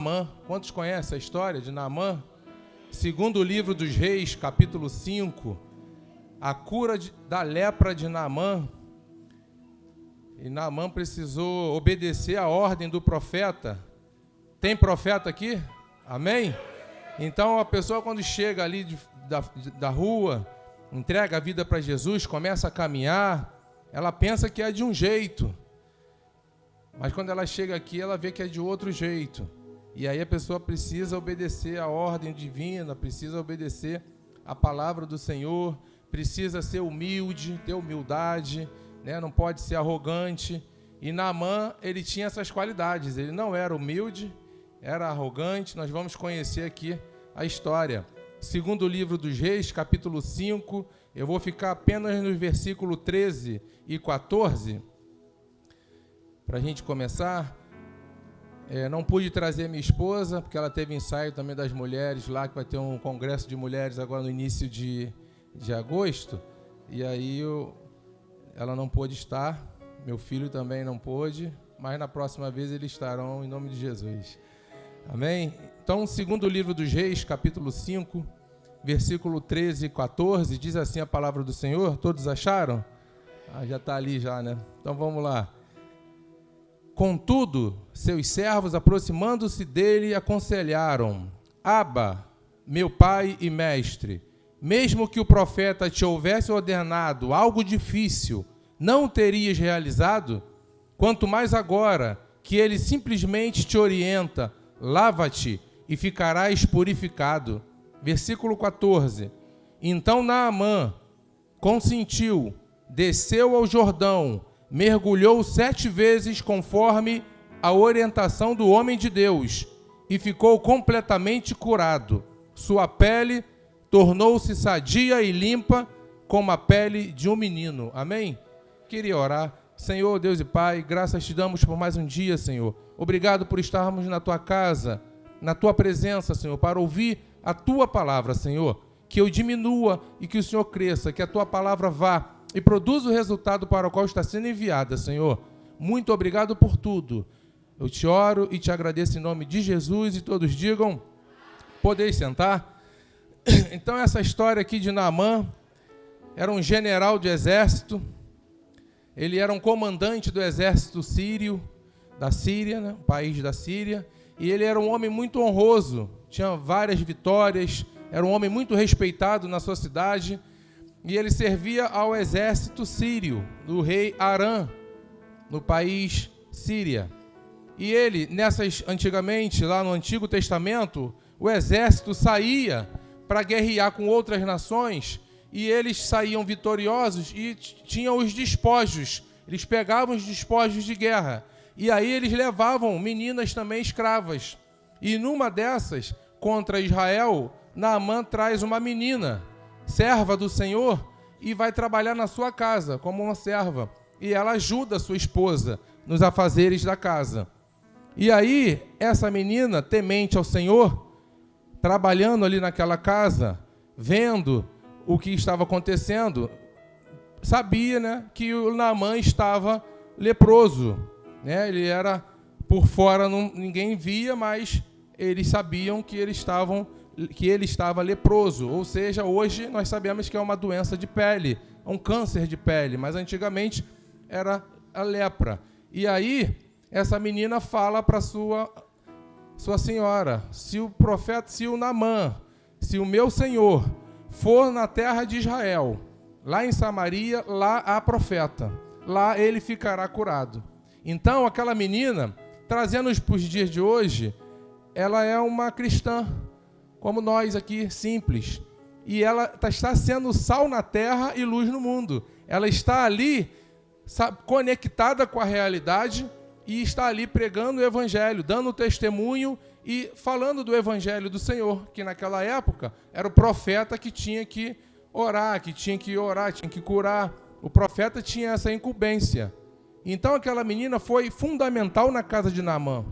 Naamã. Quantos conhecem a história de Naamã? Segundo o livro dos Reis, capítulo 5, a cura da lepra de Naamã. E Naamã precisou obedecer a ordem do profeta. Tem profeta aqui? Amém? Então a pessoa, quando chega ali da rua, entrega a vida para Jesus, começa a caminhar, ela pensa que é de um jeito. Mas quando ela chega aqui, ela vê que é de outro jeito. E aí a pessoa precisa obedecer a ordem divina, precisa obedecer a palavra do Senhor, precisa ser humilde, ter humildade, né? Não pode ser arrogante. E Naamã, ele tinha essas qualidades. Ele não era humilde, era arrogante. Nós vamos conhecer aqui a história. Segundo o livro dos Reis, capítulo 5, eu vou ficar apenas no versículo 13 e 14, para a gente começar. Não pude trazer minha esposa, porque ela teve ensaio também das mulheres lá, que vai ter um congresso de mulheres agora no início de agosto, e aí ela não pôde estar, meu filho também não pôde, mas na próxima vez eles estarão, em nome de Jesus. Amém? Então, segundo o livro dos Reis, capítulo 5, versículo 13 e 14, diz assim a palavra do Senhor. Todos acharam? Já está ali já, né? Então vamos lá. Contudo, seus servos, aproximando-se dele, aconselharam: Aba, meu pai e mestre, mesmo que o profeta te houvesse ordenado algo difícil, não o terias realizado? Quanto mais agora que ele simplesmente te orienta: lava-te e ficarás purificado. Versículo 14. Então Naamã consentiu, desceu ao Jordão, mergulhou 7 vezes conforme a orientação do homem de Deus e ficou completamente curado. Sua pele tornou-se sadia e limpa como a pele de um menino. Amém? Queria orar. Senhor, Deus e Pai, graças te damos por mais um dia, Senhor. Obrigado por estarmos na tua casa, na tua presença, Senhor, para ouvir a tua palavra, Senhor. Que eu diminua e que o Senhor cresça, que a tua palavra vá e produza o resultado para o qual está sendo enviada, Senhor. Muito obrigado por tudo. Eu te oro e te agradeço em nome de Jesus, e todos digam: podeis sentar. Então essa história aqui de Naamã era um general de exército. Ele era um comandante do exército sírio, da Síria, né? O país da Síria. E ele era um homem muito honroso, tinha várias vitórias, era um homem muito respeitado na sua cidade. E ele servia ao exército sírio, do rei Arã, no país Síria. E ele, antigamente, lá no Antigo Testamento, o exército saía para guerrear com outras nações, e eles saíam vitoriosos e tinham os despojos. Eles pegavam os despojos de guerra. E aí eles levavam meninas também escravas. E numa dessas, contra Israel, Naamã traz uma menina, serva do Senhor, e vai trabalhar na sua casa como uma serva. E ela ajuda a sua esposa nos afazeres da casa. E aí, essa menina, temente ao Senhor, trabalhando ali naquela casa, vendo o que estava acontecendo, sabia, né, que o Naamã estava leproso, né? Ele era por fora, ninguém via, mas eles sabiam que ele estava leproso. Ou seja, hoje nós sabemos que é uma doença de pele, um câncer de pele, mas antigamente era a lepra. E aí essa menina fala para sua senhora: se o Naamã, se o meu senhor for na terra de Israel, lá em Samaria, lá há profeta, lá ele ficará curado. Então aquela menina, trazendo para os dias de hoje, ela é uma cristã, como nós aqui, simples. E ela está sendo sal na terra e luz no mundo. Ela está ali conectada com a realidade e está ali pregando o evangelho, dando testemunho e falando do evangelho do Senhor, que naquela época era o profeta que tinha que orar, tinha que curar. O profeta tinha essa incumbência. Então aquela menina foi fundamental na casa de Naamã.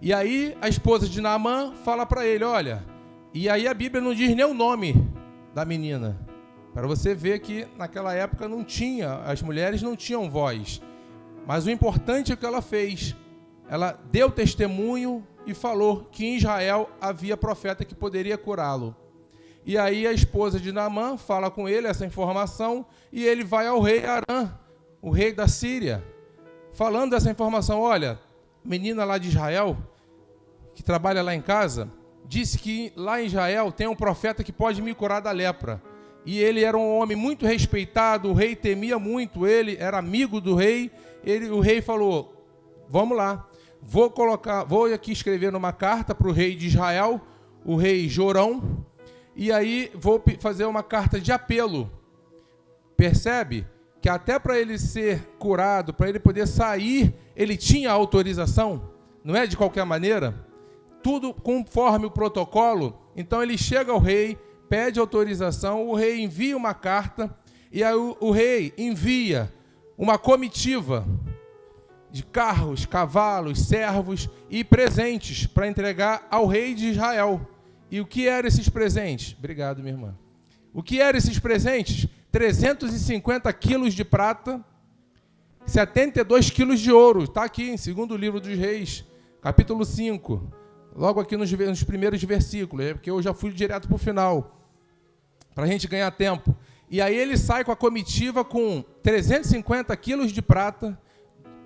E aí a esposa de Naamã fala para ele: olha, e aí a Bíblia não diz nem o nome da menina, para você ver que naquela época as mulheres não tinham voz. Mas o importante é o que ela fez. Ela deu testemunho e falou que em Israel havia profeta que poderia curá-lo. E aí a esposa de Naamã fala com ele essa informação e ele vai ao rei Arã, o rei da Síria, falando essa informação. Olha, menina lá de Israel, que trabalha lá em casa, disse que lá em Israel tem um profeta que pode me curar da lepra. E ele era um homem muito respeitado, o rei temia muito ele, era amigo do rei. O rei falou, vamos lá, vou aqui escrever numa carta para o rei de Israel, o rei Jorão, e aí vou fazer uma carta de apelo. Percebe que até para ele ser curado, para ele poder sair, ele tinha autorização, não é de qualquer maneira, tudo conforme o protocolo. Então ele chega ao rei, pede autorização, o rei envia uma carta, e aí o rei envia uma comitiva de carros, cavalos, servos e presentes para entregar ao rei de Israel. E o que eram esses presentes? Obrigado, minha irmã. O que eram esses presentes? 350 quilos de prata, 72 quilos de ouro. Está aqui em 2º livro dos Reis, capítulo 5. Logo aqui nos primeiros versículos, porque eu já fui direto para o final, para a gente ganhar tempo. E aí ele sai com a comitiva com 350 quilos de prata,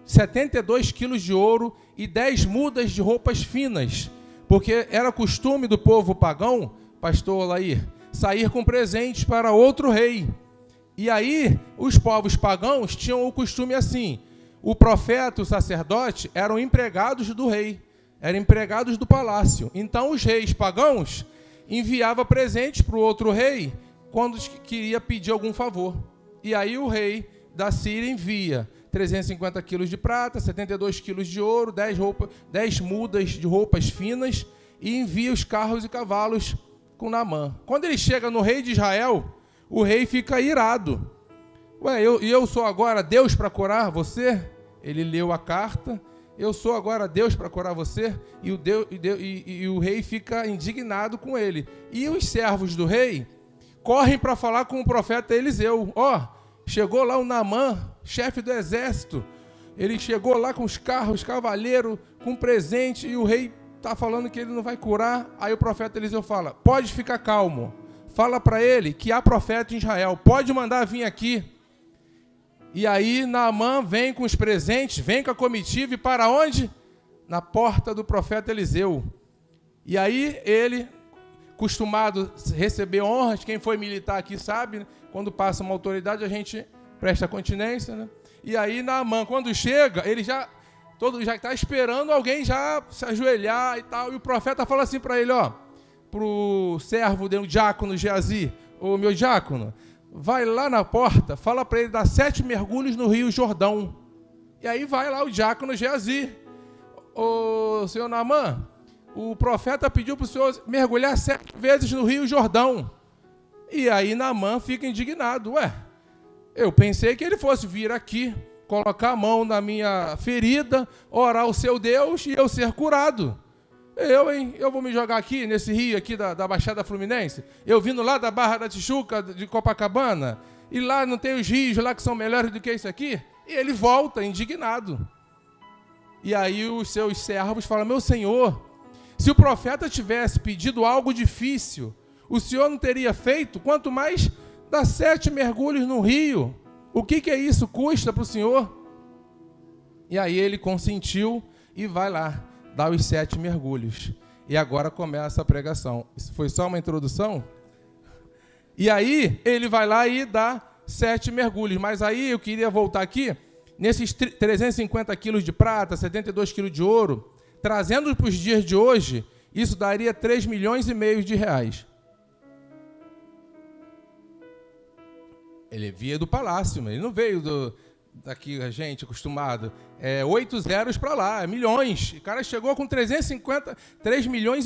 72 quilos de ouro e 10 mudas de roupas finas, porque era costume do povo pagão, pastor Olair, sair com presentes para outro rei. E aí os povos pagãos tinham o costume assim, o profeta e o sacerdote eram empregados do rei, eram empregados do palácio. Então os reis pagãos enviavam presentes para o outro rei quando queria pedir algum favor. E aí o rei da Síria envia 350 quilos de prata, 72 quilos de ouro, 10 mudas de roupas finas e envia os carros e cavalos com Naamã. Quando ele chega no rei de Israel, o rei fica irado. Ué, eu sou agora Deus para curar você? Ele leu a carta. Eu sou agora Deus para curar você? E o rei fica indignado com ele. E os servos do rei correm para falar com o profeta Eliseu. Chegou lá o Naamã, chefe do exército. Ele chegou lá com os carros, cavaleiro, com presente, e o rei está falando que ele não vai curar. Aí o profeta Eliseu fala, pode ficar calmo. Fala para ele que há profeta em Israel, pode mandar vir aqui. E aí Naamã vem com os presentes, vem com a comitiva, e para onde? Na porta do profeta Eliseu. E aí ele, acostumado a receber honras, quem foi militar aqui sabe, né? Quando passa uma autoridade a gente presta continência, né? E aí Naamã, quando chega, ele já está esperando alguém já se ajoelhar e tal, e o profeta fala assim para ele, para o servo do diácono Geazi, ô meu diácono, vai lá na porta, fala para ele dar 7 mergulhos no rio Jordão. E aí vai lá o diácono Geazi, ô senhor Naamã, o profeta pediu para o senhor mergulhar 7 vezes no rio Jordão. E aí Naamã fica indignado. Eu pensei que ele fosse vir aqui, colocar a mão na minha ferida, orar ao seu Deus e eu ser curado. Eu vou me jogar aqui, nesse rio aqui da Baixada Fluminense, eu vindo lá da Barra da Tijuca, de Copacabana, e lá não tem os rios lá que são melhores do que isso aqui? E ele volta indignado. E aí os seus servos falam, meu senhor, se o profeta tivesse pedido algo difícil, o senhor não teria feito? Quanto mais dar 7 mergulhos no rio. O que é isso? Custa para o senhor? E aí ele consentiu e vai lá, dá os 7 mergulhos. E agora começa a pregação. Isso foi só uma introdução? E aí ele vai lá e dá 7 mergulhos. Mas aí eu queria voltar aqui, nesses 350 quilos de prata, 72 quilos de ouro, trazendo para os dias de hoje, isso daria 3,5 milhões de reais. Ele veio do palácio, mas ele não veio daqui, a gente acostumado. 8 zeros para lá, milhões. O cara chegou com 3,5 milhões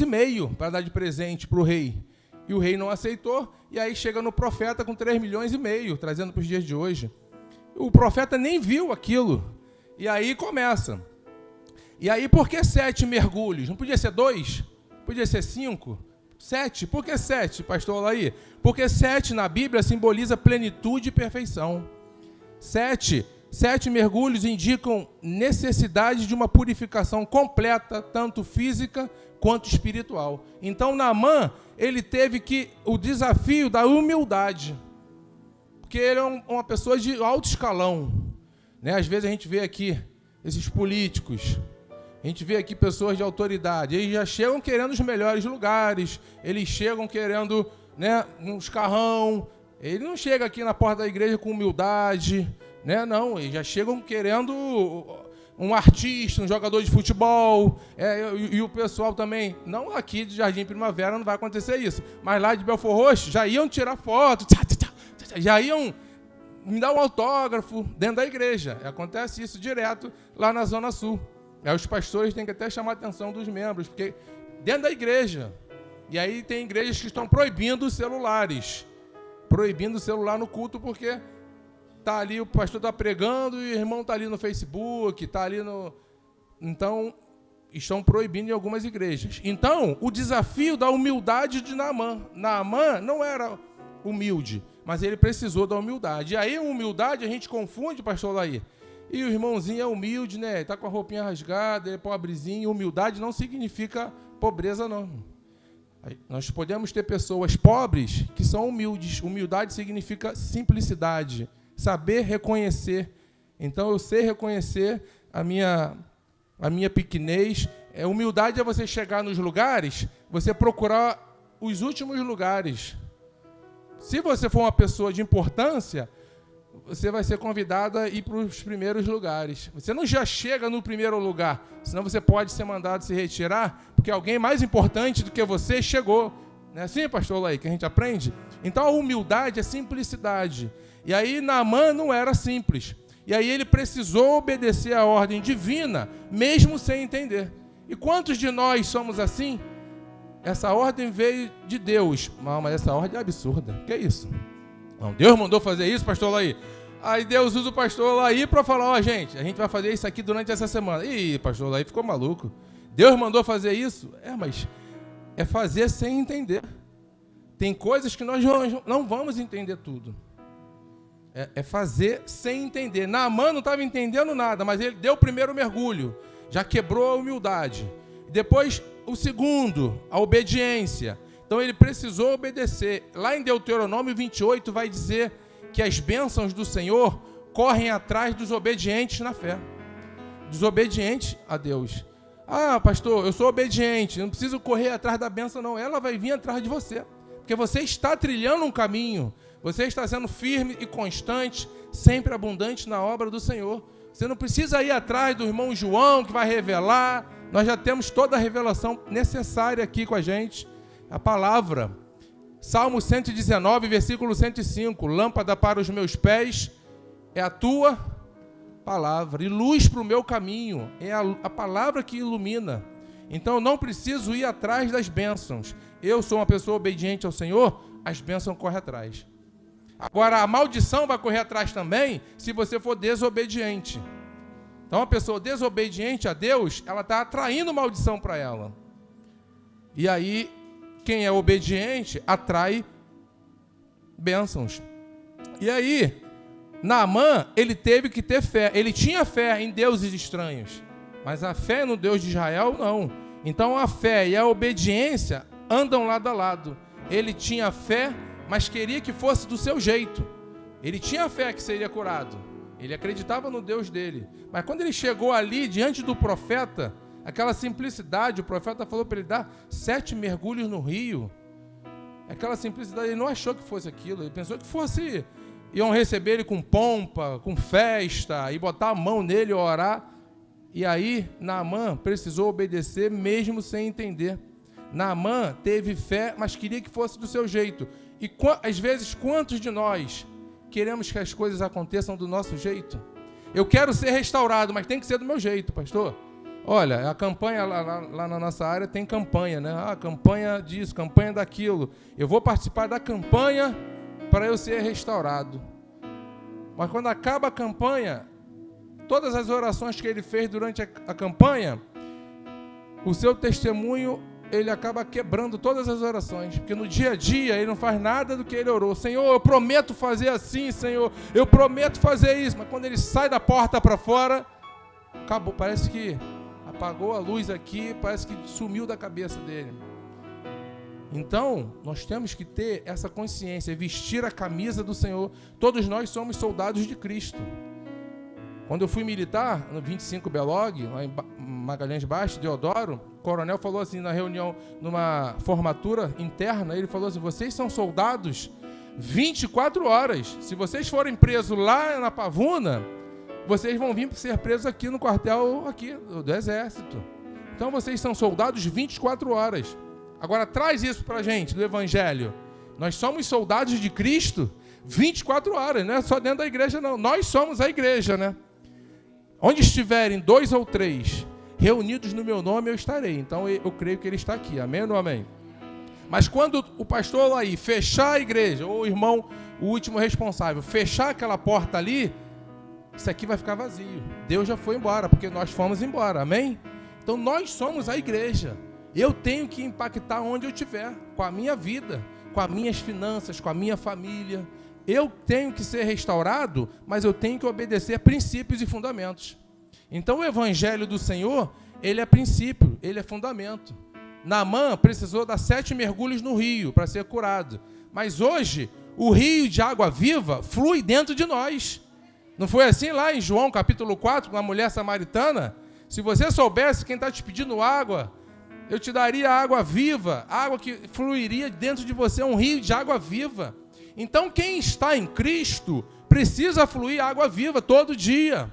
para dar de presente para o rei. E o rei não aceitou, e aí chega no profeta com 3,5 milhões, trazendo para os dias de hoje. O profeta nem viu aquilo. E aí começa. E aí, por que 7 mergulhos? Não podia ser 2? Podia ser 5? 7? Por que 7, pastor Olair? Porque 7 na Bíblia simboliza plenitude e perfeição. 7 7 mergulhos indicam necessidade de uma purificação completa, tanto física quanto espiritual. Então, Naamã, ele teve o desafio da humildade, porque ele é uma pessoa de alto escalão, né? Às vezes a gente vê aqui esses políticos, a gente vê aqui pessoas de autoridade, eles já chegam querendo os melhores lugares, eles chegam querendo, né, uns carrão, ele não chega aqui na porta da igreja com humildade, né? Não, eles já chegam querendo um artista, um jogador de futebol, e o pessoal também, não aqui de Jardim Primavera não vai acontecer isso, mas lá de Belford Roxo já iam tirar foto, já iam me dar um autógrafo dentro da igreja. Acontece isso direto lá na Zona Sul. Aí os pastores têm que até chamar a atenção dos membros, porque dentro da igreja, e aí tem igrejas que estão proibindo os celulares, proibindo o celular no culto, porque tá ali, o pastor está pregando e o irmão está ali no Facebook, está ali no... Então, estão proibindo em algumas igrejas. Então, o desafio da humildade de Naamã. Naamã não era humilde, mas ele precisou da humildade. E aí, humildade, a gente confunde, pastor Laí. E o irmãozinho é humilde, né? Está com a roupinha rasgada, é pobrezinho. Humildade não significa pobreza, não. Nós podemos ter pessoas pobres que são humildes. Humildade significa simplicidade, saber reconhecer. Então, eu sei reconhecer a minha pequenez. Humildade é você chegar nos lugares, você procurar os últimos lugares. Se você for uma pessoa de importância, você vai ser convidado a ir para os primeiros lugares. Você não já chega no primeiro lugar, senão você pode ser mandado se retirar, porque alguém mais importante do que você chegou. Não é assim, pastor Laí, que a gente aprende? Então, a humildade é simplicidade. E aí, Naamã não era simples. E aí, ele precisou obedecer à ordem divina, mesmo sem entender. E quantos de nós somos assim? Essa ordem veio de Deus. Não, mas essa ordem é absurda. Que é isso? Não, Deus mandou fazer isso, pastor Laí. Aí Deus usa o pastor Laí para falar, gente, a gente vai fazer isso aqui durante essa semana. Ih, pastor Laí ficou maluco. Deus mandou fazer isso? Mas é fazer sem entender. Tem coisas que nós não vamos entender tudo. É fazer sem entender. Naamã não estava entendendo nada, mas ele deu o primeiro mergulho. Já quebrou a humildade. Depois, o segundo, a obediência. Então, ele precisou obedecer. Lá em Deuteronômio 28 vai dizer que as bênçãos do Senhor correm atrás dos obedientes na fé. Dos obedientes a Deus. Ah, pastor, eu sou obediente, não preciso correr atrás da bênção, não. Ela vai vir atrás de você. Porque você está trilhando um caminho. Você está sendo firme e constante, sempre abundante na obra do Senhor. Você não precisa ir atrás do irmão João, que vai revelar. Nós já temos toda a revelação necessária aqui com a gente. A palavra. Salmo 119, versículo 105. Lâmpada para os meus pés é a tua palavra. E luz para o meu caminho. É a palavra que ilumina. Então eu não preciso ir atrás das bênçãos. Eu sou uma pessoa obediente ao Senhor, as bênçãos correm atrás. Agora, a maldição vai correr atrás também se você for desobediente. Então, uma pessoa desobediente a Deus, ela está atraindo maldição para ela. E aí, quem é obediente atrai bênçãos. E aí, Naamã, ele teve que ter fé. Ele tinha fé em deuses estranhos, mas a fé no Deus de Israel, não. Então, a fé e a obediência andam lado a lado. Ele tinha fé, mas queria que fosse do seu jeito. Ele tinha fé que seria curado. Ele acreditava no Deus dele. Mas quando ele chegou ali, diante do profeta, aquela simplicidade, o profeta falou para ele dar 7 mergulhos no rio. Aquela simplicidade, ele não achou que fosse aquilo. Ele pensou que fosse... Iam receber ele com pompa, com festa, e botar a mão nele e orar. E aí, Naamã precisou obedecer mesmo sem entender. Naamã teve fé, mas queria que fosse do seu jeito. E às vezes, quantos de nós queremos que as coisas aconteçam do nosso jeito? Eu quero ser restaurado, mas tem que ser do meu jeito, pastor. Olha, a campanha lá na nossa área tem campanha, né? Campanha disso, campanha daquilo. Eu vou participar da campanha para eu ser restaurado. Mas quando acaba a campanha, todas as orações que ele fez durante a campanha, o seu testemunho ele acaba quebrando todas as orações, porque no dia a dia ele não faz nada do que ele orou. Senhor, eu prometo fazer assim, Senhor, eu prometo fazer isso, mas quando ele sai da porta para fora, acabou, parece que apagou a luz aqui, parece que sumiu da cabeça dele. Então, nós temos que ter essa consciência, vestir a camisa do Senhor. Todos nós somos soldados de Cristo. Quando eu fui militar, no 25 Belog, lá em Magalhães Baixo, Deodoro, o coronel falou assim, na reunião, numa formatura interna, ele falou assim, vocês são soldados 24 horas. Se vocês forem presos lá na Pavuna, vocês vão vir ser presos aqui no quartel aqui do Exército. Então, vocês são soldados 24 horas. Agora, traz isso para a gente, do Evangelho. Nós somos soldados de Cristo 24 horas, não é só dentro da igreja, não. Nós somos a igreja, né? Onde estiverem 2 ou 3 reunidos no meu nome, eu estarei. Então, eu creio que ele está aqui. Amém ou não amém? Mas quando o pastor lá aí fechar a igreja, ou o irmão, o último responsável, fechar aquela porta ali, isso aqui vai ficar vazio. Deus já foi embora, porque nós fomos embora. Amém? Então, nós somos a igreja. Eu tenho que impactar onde eu estiver, com a minha vida, com as minhas finanças, com a minha família. Eu tenho que ser restaurado, mas eu tenho que obedecer a princípios e fundamentos. Então o Evangelho do Senhor, ele é princípio, ele é fundamento. Naamã precisou dar 7 mergulhos no rio para ser curado. Mas hoje, o rio de água viva flui dentro de nós. Não foi assim lá em João capítulo 4, com a mulher samaritana? Se você soubesse quem está te pedindo água, eu te daria água viva, água que fluiria dentro de você, um rio de água viva. Então, quem está em Cristo precisa fluir água viva todo dia.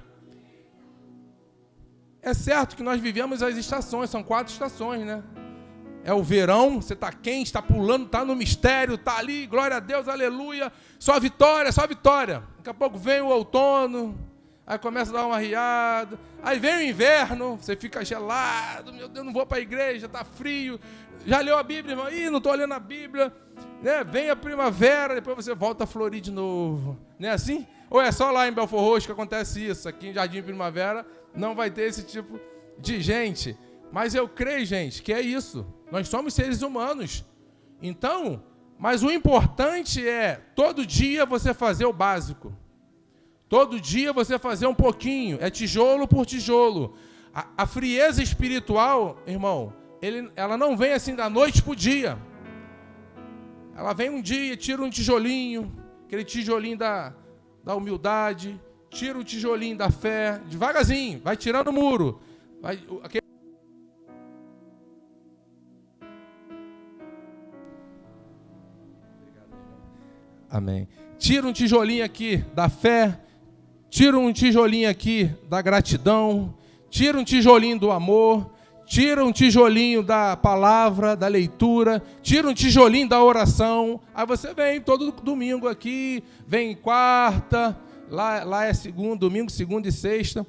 É certo que nós vivemos as estações, são 4 estações, né? É o verão, você está quente, está pulando, está no mistério, está ali, glória a Deus, aleluia, só vitória, só vitória. Daqui a pouco vem o outono, aí começa a dar uma riada, aí vem o inverno, você fica gelado, meu Deus, não vou para a igreja, está frio, já leu a Bíblia, irmão? Ih, não estou lendo a Bíblia, né? Vem a primavera, depois você volta a florir de novo, não é assim? Ou é só lá em Belfort Roxo que acontece isso? Aqui em Jardim Primavera não vai ter esse tipo de gente, mas eu creio, gente, que é isso, nós somos seres humanos, então, mas o importante é, todo dia você fazer o básico. Todo dia você fazer um pouquinho, é tijolo por tijolo. A frieza espiritual, irmão, ela não vem assim da noite para o dia. Ela vem um dia, tira um tijolinho, aquele tijolinho da humildade, tira o tijolinho da fé, devagarzinho, vai tirando o muro. Amém. Tira um tijolinho aqui da fé, tira um tijolinho aqui da gratidão, tira um tijolinho do amor, tira um tijolinho da palavra, da leitura, tira um tijolinho da oração. Aí você vem todo domingo aqui, vem quarta, lá é domingo, segunda e sexta.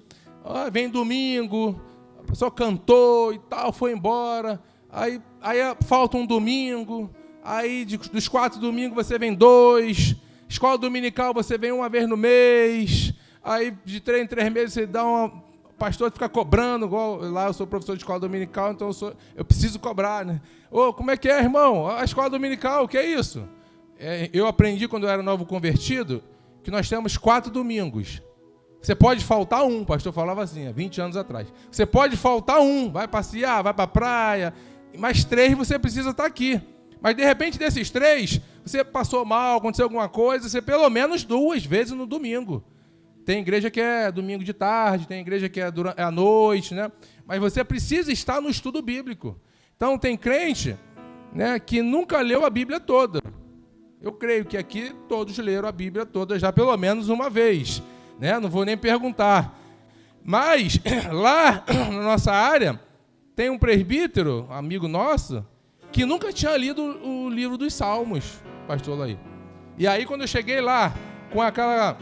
Vem domingo, a pessoa cantou e tal, foi embora. Aí falta um domingo, aí dos 4 domingos você vem 2. Escola dominical você vem uma vez no mês. Aí, de 3 em 3 meses, você dá uma... O pastor fica cobrando, igual lá eu sou professor de escola dominical, então eu preciso cobrar, né? Como é que é, irmão? A escola dominical, o que é isso? Eu aprendi, quando eu era novo convertido, que nós temos 4 domingos. Você pode faltar um, o pastor falava assim, há 20 anos atrás. Você pode faltar um, vai passear, vai para a praia, mas 3 você precisa estar aqui. Mas, de repente, desses 3, você passou mal, aconteceu alguma coisa, você pelo menos 2 vezes no domingo. Tem igreja que é domingo de tarde, tem igreja que é à noite, né? Mas você precisa estar no estudo bíblico. Então, tem crente, né, que nunca leu a Bíblia toda. Eu creio que aqui todos leram a Bíblia toda já pelo menos uma vez, né? Não vou nem perguntar. Mas, lá na nossa área, tem um presbítero, amigo nosso, que nunca tinha lido o livro dos Salmos, pastor Laí. E aí, quando eu cheguei lá, com aquela...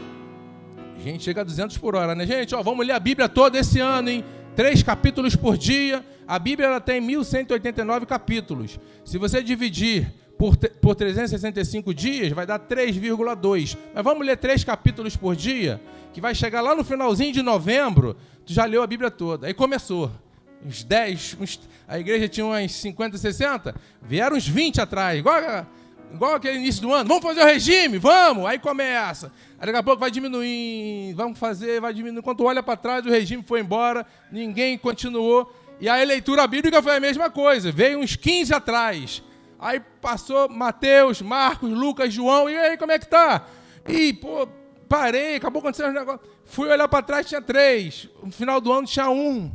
Gente, chega a 200 por hora, né, gente? Vamos ler a Bíblia toda esse ano, hein? 3 capítulos por dia. A Bíblia ela tem 1.189 capítulos. Se você dividir por 365 dias, vai dar 3,2. Mas vamos ler 3 capítulos por dia, que vai chegar lá no finalzinho de novembro, tu já leu a Bíblia toda. Aí começou. uns 10, a igreja tinha uns 50, 60, vieram uns 20 atrás, igual aquele início do ano. Vamos fazer o regime? Vamos! Aí começa. Aí daqui a pouco vai diminuindo, vamos fazer, vai diminuindo. Quando olha para trás, o regime foi embora, ninguém continuou. E a leitura bíblica foi a mesma coisa, veio uns 15 atrás. Aí passou Mateus, Marcos, Lucas, João, e aí como é que tá? E, pô, parei, acabou acontecendo um negócio. Fui olhar para trás, tinha 3. No final do ano tinha 1.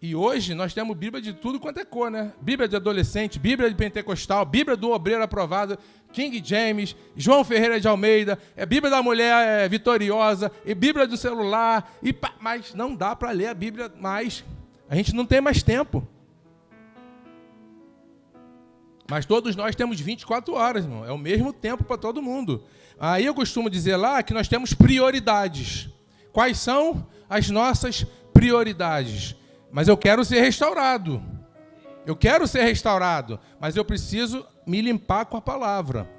E hoje nós temos Bíblia de tudo quanto é cor, né? Bíblia de adolescente, Bíblia de pentecostal, Bíblia do obreiro aprovado, King James, João Ferreira de Almeida, Bíblia da mulher vitoriosa, e Bíblia do celular, mas não dá para ler a Bíblia mais. A gente não tem mais tempo. Mas todos nós temos 24 horas, irmão. É o mesmo tempo para todo mundo. Aí eu costumo dizer lá que nós temos prioridades. Quais são as nossas prioridades? Mas eu quero ser restaurado. Eu quero ser restaurado, mas eu preciso me limpar com a palavra.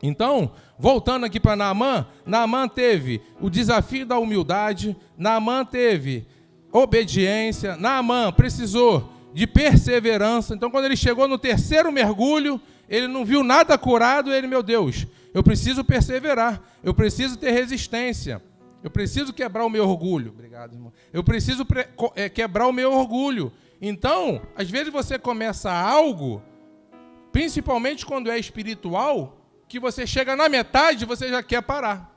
Então, voltando aqui para Naamã, Naamã teve o desafio da humildade, Naamã teve obediência, Naamã precisou de perseverança. Então, quando ele chegou no 3º mergulho, ele não viu nada curado, ele, meu Deus, eu preciso perseverar, eu preciso ter resistência. Eu preciso quebrar o meu orgulho. Obrigado, irmão. Eu preciso quebrar o meu orgulho. Então, às vezes você começa algo, principalmente quando é espiritual, que você chega na metade e você já quer parar.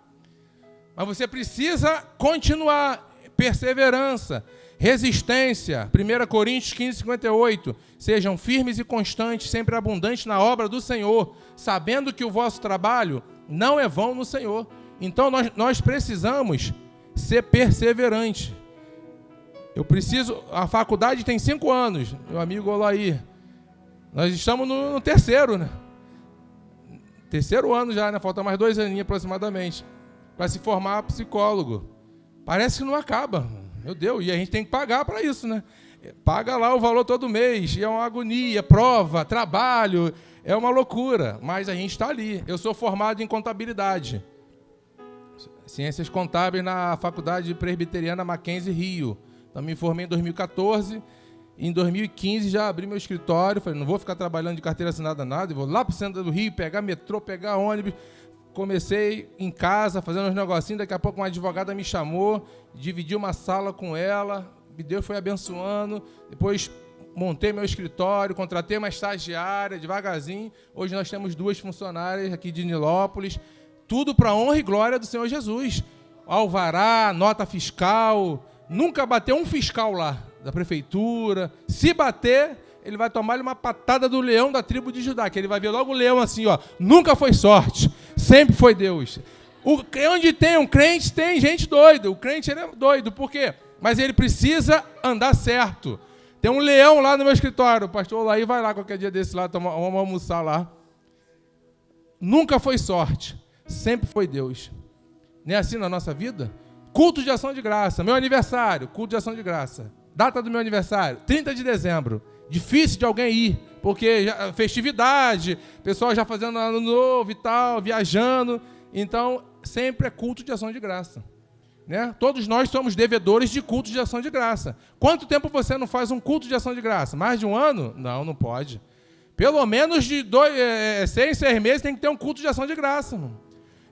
Mas você precisa continuar. Perseverança, resistência. 1 Coríntios 15, 58. Sejam firmes e constantes, sempre abundantes na obra do Senhor, sabendo que o vosso trabalho não é vão no Senhor. Então, nós precisamos ser perseverantes. A faculdade tem 5 anos, meu amigo Olair. Nós estamos no 3º, né? 3º ano já, né? Falta mais 2 aninhos aproximadamente, para se formar psicólogo. Parece que não acaba, meu Deus, e a gente tem que pagar para isso, né? Paga lá o valor todo mês, e é uma agonia, prova, trabalho, é uma loucura, mas a gente está ali. Eu sou formado em contabilidade. Ciências Contábeis na Faculdade Presbiteriana Mackenzie, Rio. Então, me formei em 2014. Em 2015, já abri meu escritório. Falei, não vou ficar trabalhando de carteira assinada nada. Vou lá para o centro do Rio, pegar metrô, pegar ônibus. Comecei em casa, fazendo uns negocinhos. Daqui a pouco, uma advogada me chamou. Dividi uma sala com ela. Deus foi abençoando. Depois, montei meu escritório. Contratei uma estagiária, devagarzinho. Hoje, nós temos 2 funcionárias aqui de Nilópolis. Tudo para a honra e glória do Senhor Jesus. Alvará, nota fiscal. Nunca bateu um fiscal lá, da prefeitura. Se bater, ele vai tomar uma patada do leão da tribo de Judá, que ele vai ver logo o leão assim, ó. Nunca foi sorte, sempre foi Deus. Onde tem um crente, tem gente doida. O crente ele é doido, por quê? Mas ele precisa andar certo. Tem um leão lá no meu escritório. O pastor Olair vai lá qualquer dia desse lá, vamos almoçar lá. Nunca foi sorte. Sempre foi Deus. Não é assim na nossa vida? Culto de ação de graça. Meu aniversário, culto de ação de graça. Data do meu aniversário, 30 de dezembro. Difícil de alguém ir, porque festividade, pessoal já fazendo ano novo e tal, viajando. Então, sempre é culto de ação de graça. Né? Todos nós somos devedores de culto de ação de graça. Quanto tempo você não faz um culto de ação de graça? Mais de 1 ano? Não, não pode. Pelo menos de 6 meses tem que ter um culto de ação de graça. Mano.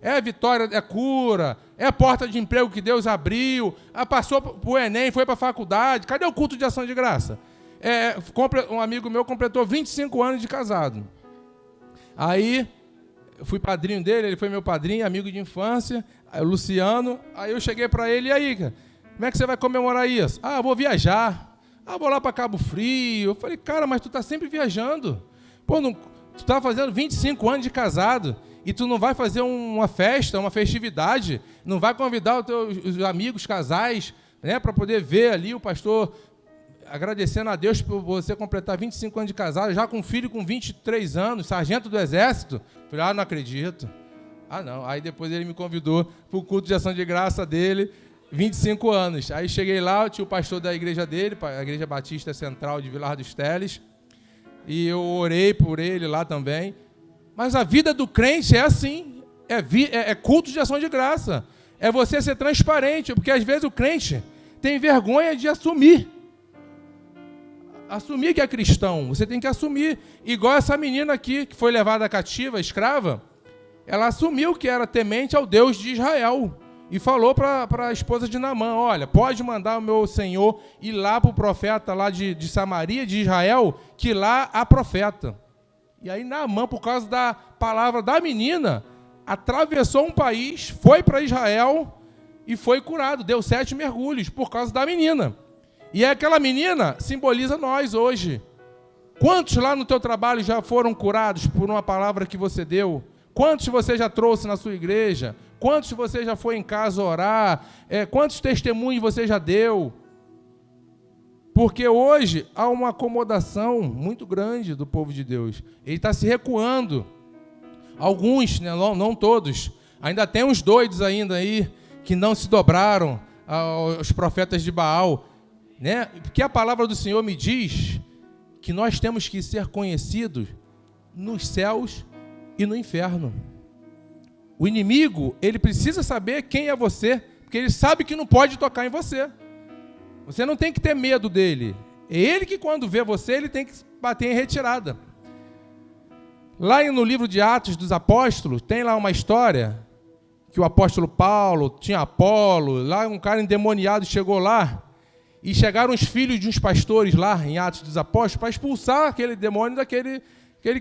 É vitória, é cura, é a porta de emprego que Deus abriu, passou para o Enem, foi para a faculdade. Cadê o culto de ação de graça? Um amigo meu completou 25 anos de casado. Aí, eu fui padrinho dele, ele foi meu padrinho, amigo de infância, o Luciano. Aí eu cheguei para ele, e aí, cara, como é que você vai comemorar isso? Ah, vou viajar. Ah, vou lá para Cabo Frio. Eu falei, cara, mas tu tá sempre viajando. Pô, tu tá fazendo 25 anos de casado. E tu não vai fazer uma festa, uma festividade, não vai convidar os amigos, casais, né, para poder ver ali o pastor agradecendo a Deus por você completar 25 anos de casado, já com um filho com 23 anos, sargento do exército. Falei, não acredito. Não. Aí depois ele me convidou para o culto de ação de graça dele, 25 anos. Aí cheguei lá, tinha o pastor da igreja dele, a Igreja Batista Central de Vilar dos Teles, e eu orei por ele lá também. Mas a vida do crente é assim, é culto de ação de graça, é você ser transparente, porque às vezes o crente tem vergonha de assumir. Assumir que é cristão, você tem que assumir. Igual essa menina aqui, que foi levada cativa, escrava, ela assumiu que era temente ao Deus de Israel. E falou para a esposa de Naamã, olha, pode mandar o meu senhor ir lá para o profeta lá de Samaria, de Israel, que lá há profeta. E aí Naamã, por causa da palavra da menina, atravessou um país, foi para Israel e foi curado. Deu 7 mergulhos por causa da menina. E aquela menina simboliza nós hoje. Quantos lá no teu trabalho já foram curados por uma palavra que você deu? Quantos você já trouxe na sua igreja? Quantos você já foi em casa orar? Quantos testemunhos você já deu? Porque hoje há uma acomodação muito grande do povo de Deus. Ele está se recuando. Alguns, né, não todos. Ainda tem uns doidos ainda aí que não se dobraram aos profetas de Baal. Né? Porque a palavra do Senhor me diz que nós temos que ser conhecidos nos céus e no inferno. O inimigo, ele precisa saber quem é você, porque ele sabe que não pode tocar em você. Você não tem que ter medo dele. É ele que, quando vê você, ele tem que bater em retirada. Lá no livro de Atos dos Apóstolos, tem lá uma história que o apóstolo Paulo tinha Apolo, lá um cara endemoniado chegou lá, e chegaram os filhos de uns pastores lá, em Atos dos Apóstolos, para expulsar aquele demônio daquele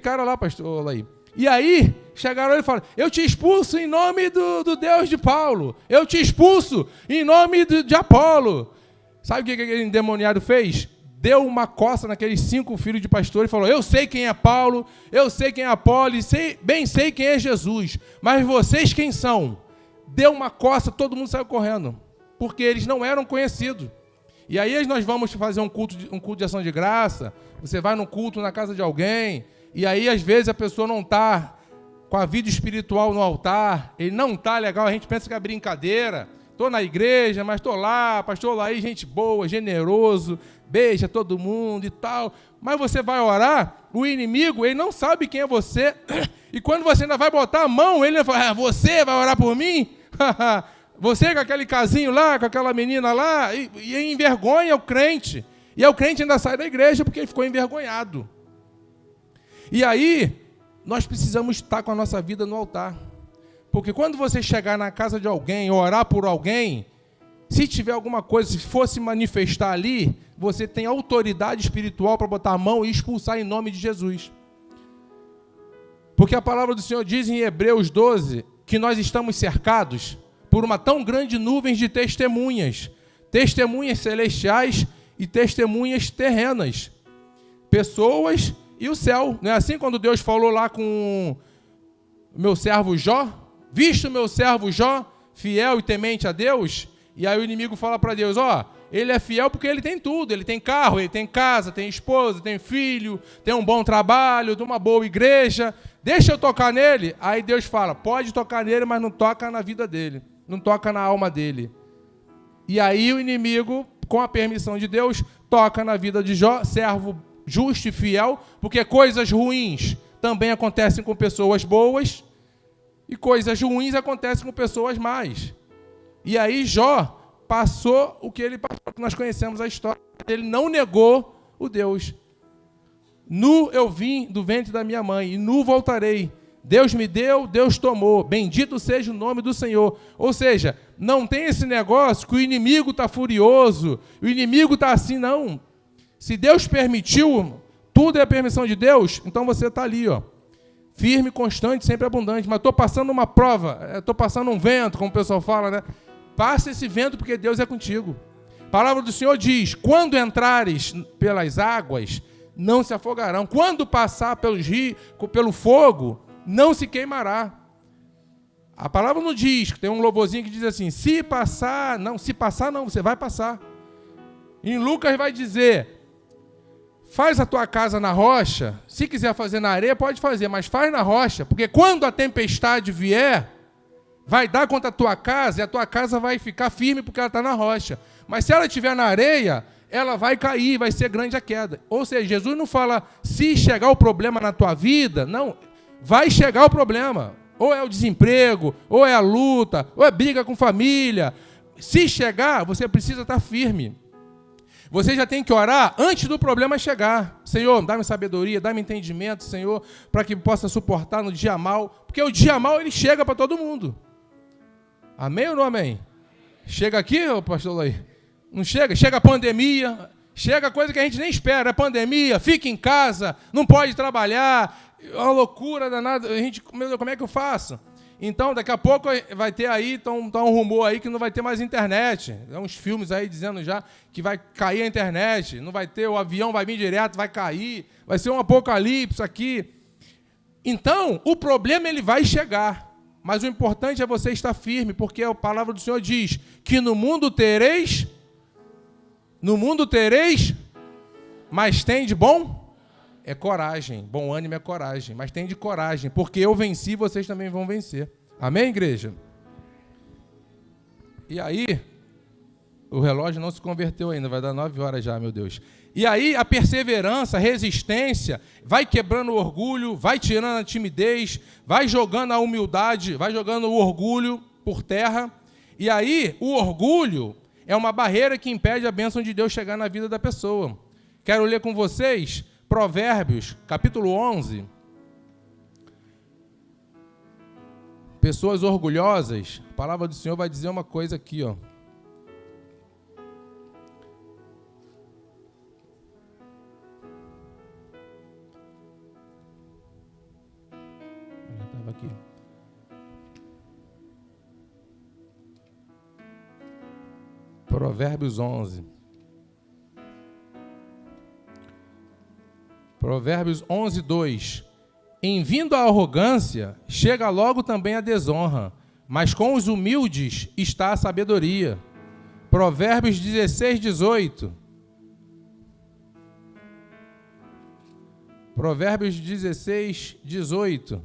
cara lá, pastor lá aí. E aí, chegaram e falaram, eu te expulso em nome do Deus de Paulo, eu te expulso em nome de Apolo. Sabe o que aquele endemoniado fez? Deu uma coça naqueles 5 filhos de pastor e falou, eu sei quem é Paulo, eu sei quem é Apolo, e bem sei quem é Jesus, mas vocês quem são? Deu uma coça, todo mundo saiu correndo, porque eles não eram conhecidos. E aí nós vamos fazer um culto de ação de graça, você vai num culto na casa de alguém, e aí às vezes a pessoa não está com a vida espiritual no altar, ele não está legal, a gente pensa que é brincadeira, estou na igreja, mas estou lá, pastor lá aí, gente boa, generoso, beija todo mundo e tal, mas você vai orar, o inimigo, ele não sabe quem é você, e quando você ainda vai botar a mão, ele vai falar, você vai orar por mim? Você com aquele casinho lá, com aquela menina lá, e envergonha o crente. E aí o crente ainda sai da igreja porque ele ficou envergonhado. E aí, nós precisamos estar com a nossa vida no altar. Porque quando você chegar na casa de alguém, orar por alguém, se tiver alguma coisa, se fosse manifestar ali, você tem autoridade espiritual para botar a mão e expulsar em nome de Jesus. Porque a palavra do Senhor diz em Hebreus 12 que nós estamos cercados por uma tão grande nuvem de testemunhas, testemunhas celestiais e testemunhas terrenas, pessoas e o céu. Não é assim quando Deus falou lá com o meu servo Jó? Visto o meu servo Jó, fiel e temente a Deus? E aí o inimigo fala para Deus, ele é fiel porque ele tem tudo, ele tem carro, ele tem casa, tem esposa, tem filho, tem um bom trabalho, tem uma boa igreja, deixa eu tocar nele. Aí Deus fala, pode tocar nele, mas não toca na vida dele. Não toca na alma dele. E aí o inimigo, com a permissão de Deus, toca na vida de Jó, servo justo e fiel, porque coisas ruins também acontecem com pessoas boas, e coisas ruins acontecem com pessoas más. E aí Jó passou o que ele passou, que nós conhecemos a história. Ele não negou o Deus. Nu eu vim do ventre da minha mãe, e nu voltarei. Deus me deu, Deus tomou. Bendito seja o nome do Senhor. Ou seja, não tem esse negócio que o inimigo está furioso, o inimigo está assim, não. Se Deus permitiu, tudo é a permissão de Deus, então você está ali, firme, constante, sempre abundante. Mas estou passando uma prova, estou passando um vento, como o pessoal fala, né? Passa esse vento porque Deus é contigo. A palavra do Senhor diz, quando entrares pelas águas, não se afogarão. Quando passar pelos rios, pelo fogo, não se queimará. A palavra não diz, tem um louvorzinho que diz assim, se passar não, você vai passar. Em Lucas vai dizer, faz a tua casa na rocha, se quiser fazer na areia, pode fazer, mas faz na rocha, porque quando a tempestade vier, vai dar contra a tua casa, e a tua casa vai ficar firme porque ela está na rocha. Mas se ela estiver na areia, ela vai cair, vai ser grande a queda. Ou seja, Jesus não fala, se chegar o problema na tua vida, não, vai chegar o problema. Ou é o desemprego, ou é a luta, ou é briga com família. se chegar, você precisa estar firme. Você já tem que orar antes do problema chegar. Senhor, dá-me sabedoria, dá-me entendimento, Senhor, para que possa suportar no dia mal. Porque o dia mal, ele chega para todo mundo. Amém ou não amém? Chega aqui, pastor Laí? Não chega? Chega a pandemia, chega coisa que a gente nem espera. É pandemia, fica em casa, não pode trabalhar, é uma loucura danada. A gente, meu Deus, como é que eu faço? Então, daqui a pouco vai ter aí, tá um rumor aí que não vai ter mais internet. Tem uns filmes aí dizendo já que vai cair a internet, não vai ter, o avião vai vir direto, vai cair, vai ser um apocalipse aqui. Então, o problema ele vai chegar, mas o importante é você estar firme, porque a palavra do Senhor diz que no mundo tereis, mas tem de bom? É coragem, bom ânimo é coragem, mas tem de coragem, porque eu venci, vocês também vão vencer. Amém, igreja? E aí, o relógio não se converteu ainda, vai dar 9 horas já, meu Deus. E aí, a perseverança, a resistência, vai quebrando o orgulho, vai tirando a timidez, vai jogando a humildade, vai jogando o orgulho por terra. E aí, o orgulho é uma barreira que impede a bênção de Deus chegar na vida da pessoa. Quero ler com vocês Provérbios, capítulo 11. Pessoas orgulhosas, a palavra do Senhor vai dizer uma coisa aqui, ó. Já estava aqui. Provérbios 11. Provérbios 11, 2. Em vindo a arrogância, chega logo também a desonra, mas com os humildes está a sabedoria. Provérbios 16, 18. Provérbios 16, 18.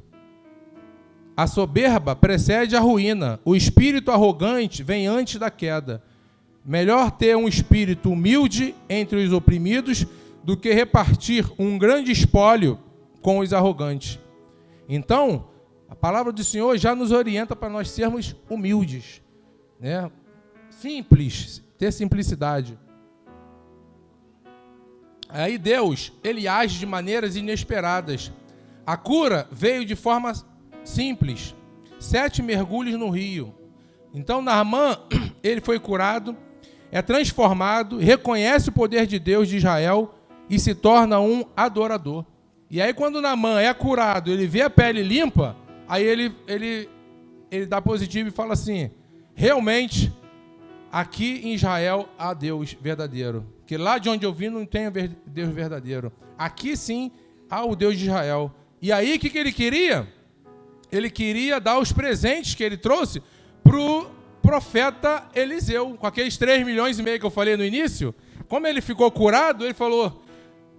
A soberba precede a ruína, o espírito arrogante vem antes da queda. Melhor ter um espírito humilde entre os oprimidos do que repartir um grande espólio com os arrogantes. Então, a palavra do Senhor já nos orienta para nós sermos humildes, né? Simples, ter simplicidade. Aí Deus, ele age de maneiras inesperadas. A cura veio de forma simples. 7 mergulhos no rio. Então, Naamã, ele foi curado, é transformado, reconhece o poder de Deus de Israel e se torna um adorador. E aí quando Naamã é curado, ele vê a pele limpa, aí ele dá positivo e fala assim, realmente, aqui em Israel há Deus verdadeiro. Que lá de onde eu vim não tem Deus verdadeiro. Aqui sim há o Deus de Israel. E aí o que ele queria? Ele queria dar os presentes que ele trouxe para o profeta Eliseu, com aqueles 3,5 milhões que eu falei no início. Como ele ficou curado, ele falou,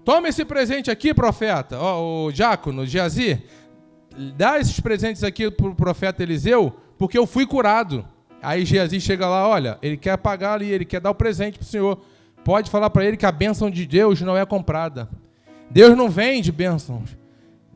toma esse presente aqui, profeta, o diácono, Geazi, dá esses presentes aqui para o profeta Eliseu, porque eu fui curado. Aí Geazi chega lá, olha, ele quer pagar ali, ele quer dar o presente para o senhor. Pode falar para ele que a bênção de Deus não é comprada. Deus não vende bênçãos.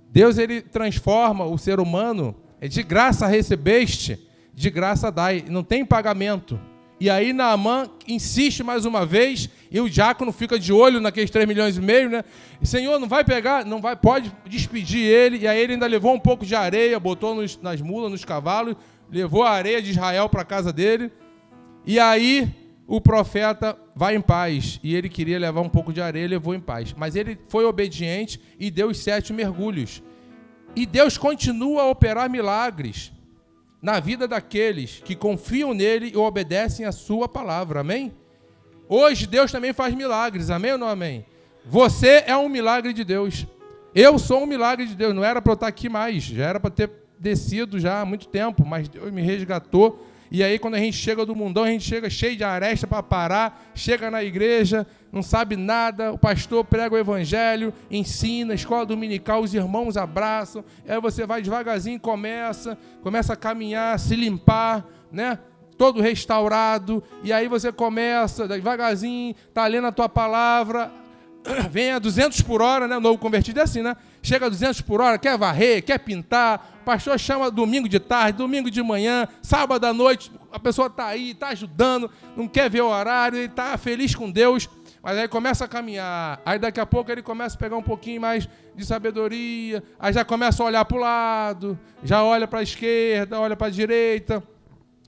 Deus, ele transforma o ser humano, é de graça recebeste, de graça dai, não tem pagamento. E aí Naamã insiste mais uma vez, e o diácono fica de olho naqueles 3,5 milhões, né? E, Senhor, não vai pegar, não vai, pode despedir ele. E aí ele ainda levou um pouco de areia, botou nas mulas, nos cavalos, levou a areia de Israel para a casa dele. E aí o profeta vai em paz. E ele queria levar um pouco de areia, levou em paz. Mas ele foi obediente e deu os 7 mergulhos. E Deus continua a operar milagres na vida daqueles que confiam nele e obedecem a sua palavra, amém? Hoje Deus também faz milagres, amém ou não amém? Você é um milagre de Deus. Eu sou um milagre de Deus, não era para eu estar aqui mais, já era para ter descido já há muito tempo, mas Deus me resgatou. E aí quando a gente chega do mundão, a gente chega cheio de aresta para parar, chega na igreja, não sabe nada, o pastor prega o evangelho, ensina, escola dominical, os irmãos abraçam, aí você vai devagarzinho, começa a caminhar, se limpar, né? Todo restaurado, e aí você começa devagarzinho, tá lendo a tua palavra, vem a 200 por hora, né? O novo convertido é assim, né? Chega a 200 por hora, quer varrer, quer pintar, o pastor chama domingo de tarde, domingo de manhã, sábado à noite, a pessoa está aí, está ajudando, não quer ver o horário, ele está feliz com Deus, mas aí começa a caminhar. Aí daqui a pouco ele começa a pegar um pouquinho mais de sabedoria, aí já começa a olhar para o lado, já olha para a esquerda, olha para a direita.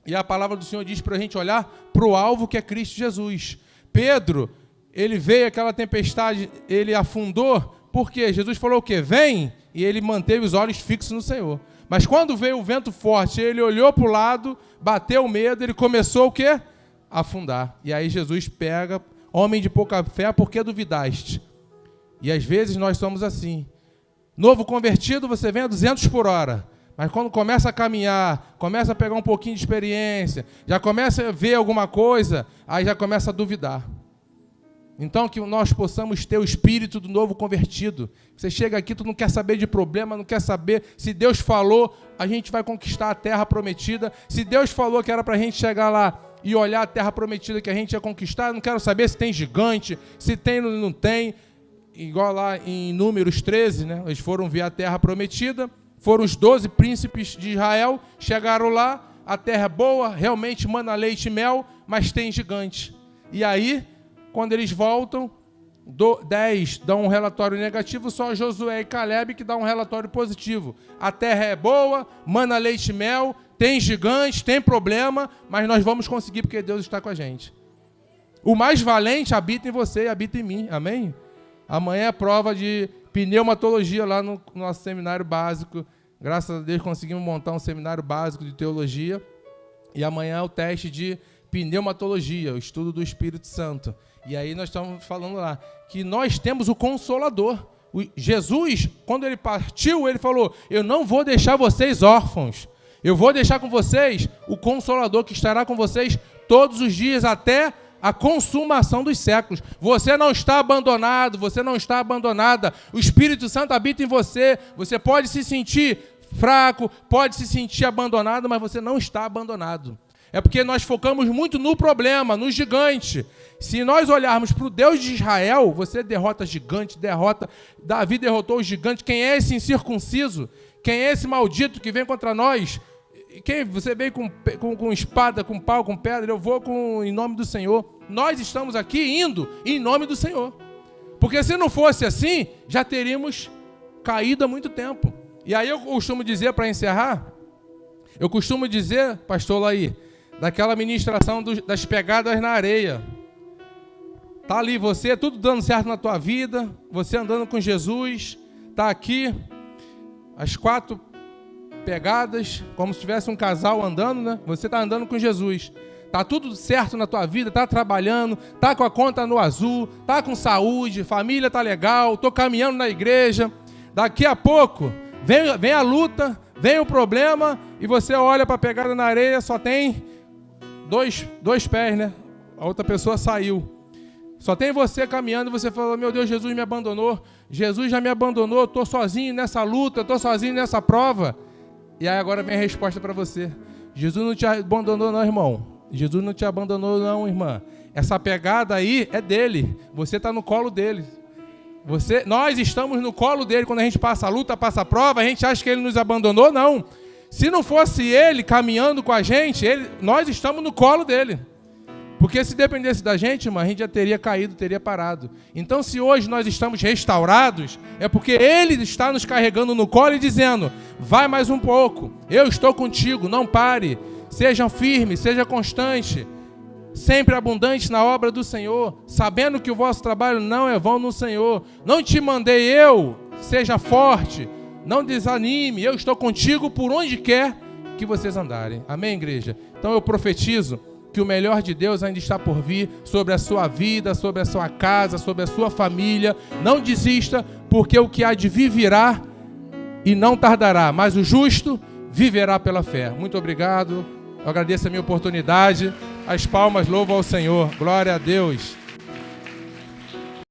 E a palavra do Senhor diz para a gente olhar para o alvo que é Cristo Jesus. Pedro, ele veio aquela tempestade, ele afundou, porque Jesus falou o quê? Vem, e ele manteve os olhos fixos no Senhor. Mas quando veio o vento forte, ele olhou para o lado, bateu o medo, ele começou o quê? A afundar. E aí Jesus pega, homem de pouca fé, por que duvidaste? E às vezes nós somos assim. Novo convertido, você vem a 200 por hora. Mas quando começa a caminhar, começa a pegar um pouquinho de experiência, já começa a ver alguma coisa, aí já começa a duvidar. Então, que nós possamos ter o espírito do novo convertido. Você chega aqui, tu não quer saber de problema, não quer saber. Se Deus falou, a gente vai conquistar a terra prometida. Se Deus falou que era para a gente chegar lá e olhar a terra prometida que a gente ia conquistar, não quero saber se tem gigante, se tem ou não tem. Igual lá em Números 13, né? Eles foram ver a terra prometida, foram os 12 príncipes de Israel, chegaram lá, a terra é boa, realmente mana leite e mel, mas tem gigante. E aí, quando eles voltam, 10 dão um relatório negativo, só Josué e Caleb que dão um relatório positivo. A terra é boa, mana leite e mel, tem gigante, tem problema, mas nós vamos conseguir porque Deus está com a gente. O mais valente habita em você e habita em mim, amém? Amanhã é prova de pneumatologia lá no nosso seminário básico. Graças a Deus conseguimos montar um seminário básico de teologia. E amanhã é o teste de pneumatologia, o estudo do Espírito Santo. E aí nós estamos falando lá que nós temos o Consolador. Jesus, quando ele partiu, ele falou, eu não vou deixar vocês órfãos. Eu vou deixar com vocês o Consolador que estará com vocês todos os dias até a consumação dos séculos. Você não está abandonado, você não está abandonada. O Espírito Santo habita em você. Você pode se sentir fraco, pode se sentir abandonado, mas você não está abandonado. É porque nós focamos muito no problema, no gigante. Se nós olharmos para o Deus de Israel, você derrota gigante, Davi derrotou o gigante. Quem é esse incircunciso? Quem é esse maldito que vem contra nós? Quem você veio com espada, com pau, com pedra? Eu vou em nome do Senhor. Nós estamos aqui indo em nome do Senhor. Porque se não fosse assim, já teríamos caído há muito tempo. E aí eu costumo dizer, para encerrar, pastor Laí, daquela ministração das pegadas na areia. Tá ali você, tudo dando certo na tua vida, você andando com Jesus, tá aqui, as 4 pegadas, como se tivesse um casal andando, né? Você está andando com Jesus. Tá tudo certo na tua vida, tá trabalhando, tá com a conta no azul, tá com saúde, família tá legal, tô caminhando na igreja. Daqui a pouco vem a luta, vem o problema e você olha para a pegada na areia, só tem dois pés, né? A outra pessoa saiu. Só tem você caminhando e você fala, meu Deus, Jesus me abandonou. Jesus já me abandonou, estou sozinho nessa luta, estou sozinho nessa prova. E aí agora vem a resposta para você. Jesus não te abandonou não, irmão. Jesus não te abandonou não, irmã. Essa pegada aí é dele. Você está no colo dele. Nós estamos no colo dele. Quando a gente passa a luta, passa a prova, a gente acha que ele nos abandonou? Não. Se não fosse ele caminhando com a gente, nós estamos no colo dele. Porque se dependesse da gente, irmã, a gente já teria caído, teria parado. Então, se hoje nós estamos restaurados, é porque Ele está nos carregando no colo e dizendo, vai mais um pouco, eu estou contigo, não pare, seja firme, seja constante, sempre abundante na obra do Senhor, sabendo que o vosso trabalho não é vão no Senhor. Não te mandei eu, seja forte, não desanime, eu estou contigo por onde quer que vocês andarem. Amém, igreja? Então eu profetizo que o melhor de Deus ainda está por vir sobre a sua vida, sobre a sua casa, sobre a sua família. Não desista, porque o que há de vir virá e não tardará, mas o justo viverá pela fé. Muito obrigado, eu agradeço a minha oportunidade. As palmas louvam ao Senhor. Glória a Deus.